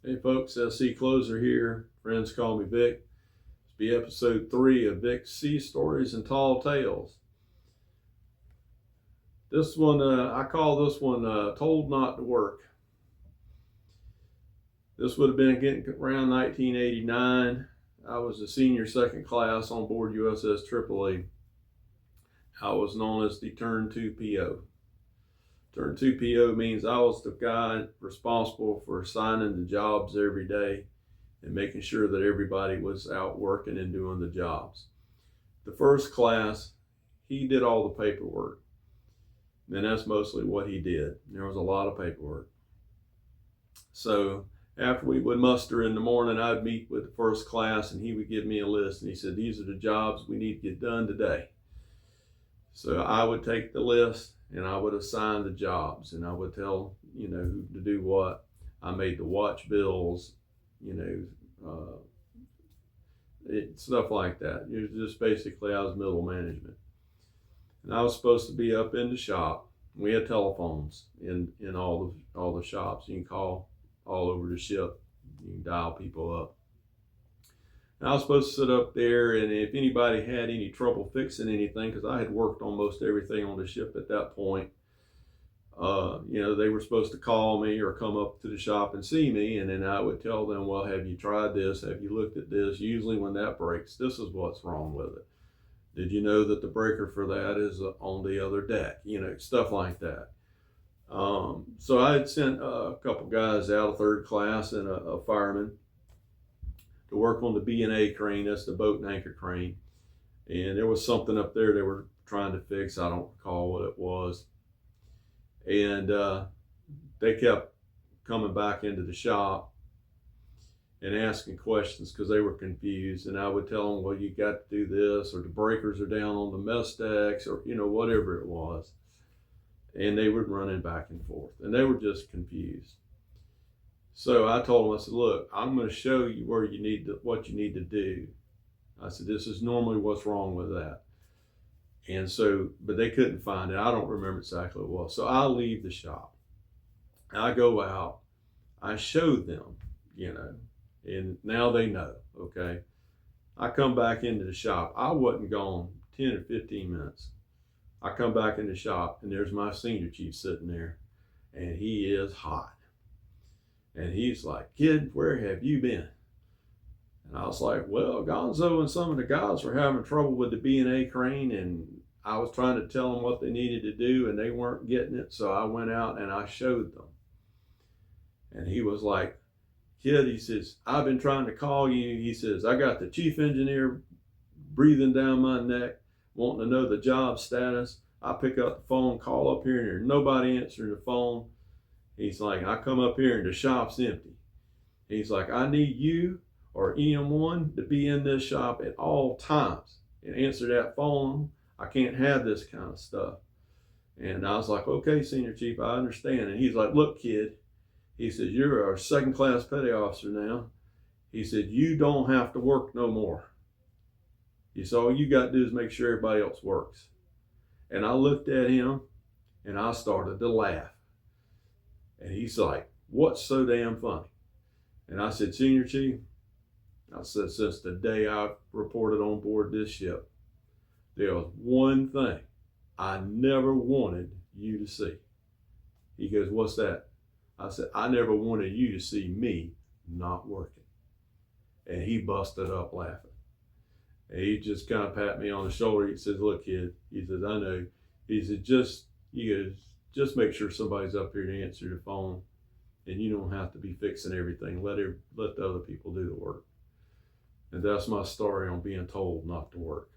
Hey folks, SC Closer here. Friends call me Vic. This will be episode 3 of Vic's Sea Stories and Tall Tales. This one, I call this one Told Not to Work. This would have been getting around 1989. I was a senior second class on board USS Tripoli. I was known as the Turn 2 PO. Turn 2 PO means I was the guy responsible for assigning the jobs every day and making sure that everybody was out working and doing the jobs. The first class, he did all the paperwork. And that's mostly what he did. There was a lot of paperwork. So after we would muster in the morning, I'd meet with the first class and he would give me a list and he said, these are the jobs we need to get done today. So I would take the list and I would assign the jobs and I would tell, who to do what. I made the watch bills, stuff like that. It was just basically I was middle management. And I was supposed to be up in the shop. We had telephones in all the shops. You can call all over the ship. You can dial people up. And I was supposed to sit up there, and if anybody had any trouble fixing anything, because I had worked on most everything on the ship at that point, they were supposed to call me or come up to the shop and see me, and then I would tell them, well, have you tried this? Have you looked at this? Usually when that breaks, this is what's wrong with it. Did you know that the breaker for that is on the other deck? Stuff like that. So I had sent a couple guys out of third class and a fireman to work on the B&A crane. That's the boat and anchor crane. And there was something up there they were trying to fix. I don't recall what it was. And they kept coming back into the shop and asking questions because they were confused. And I would tell them, well, you got to do this, or the breakers are down on the mess decks, or, whatever it was. And they were running back and forth and they were just confused. So I told them, I said, look, I'm going to show you what you need to do. I said, this is normally what's wrong with that. And so, but they couldn't find it. I don't remember exactly what it was. So I leave the shop. I go out. I show them, and now they know, okay? I come back into the shop. I wasn't gone 10 or 15 minutes. I come back in the shop and there's my senior chief sitting there and he is hot. And he's like, kid, where have you been? And I was like, well, Gonzo and some of the guys were having trouble with the B&A crane and I was trying to tell them what they needed to do and they weren't getting it. So I went out and I showed them. And he was like, kid, he says, I've been trying to call you. He says, I got the chief engineer breathing down my neck, wanting to know the job status. I pick up the phone, call up here, and there's nobody answering the phone. He's like, I come up here and the shop's empty. He's like, I need you or EM1 to be in this shop at all times and answer that phone. I can't have this kind of stuff. And I was like, okay, Senior Chief, I understand. And he's like, look, kid, he said, you're our second class petty officer now. He said, you don't have to work no more. He said, all you got to do is make sure everybody else works. And I looked at him and I started to laugh. And he's like, what's so damn funny? And I said, Senior Chief, I said, since the day I reported on board this ship, there was one thing I never wanted you to see. He goes, what's that? I said, I never wanted you to see me not working. And he busted up laughing. And he just kind of pat me on the shoulder. He says, look, kid, he says, I know. He said, just make sure somebody's up here to answer the phone and you don't have to be fixing everything. Let the other people do the work. And that's my story on being told not to work.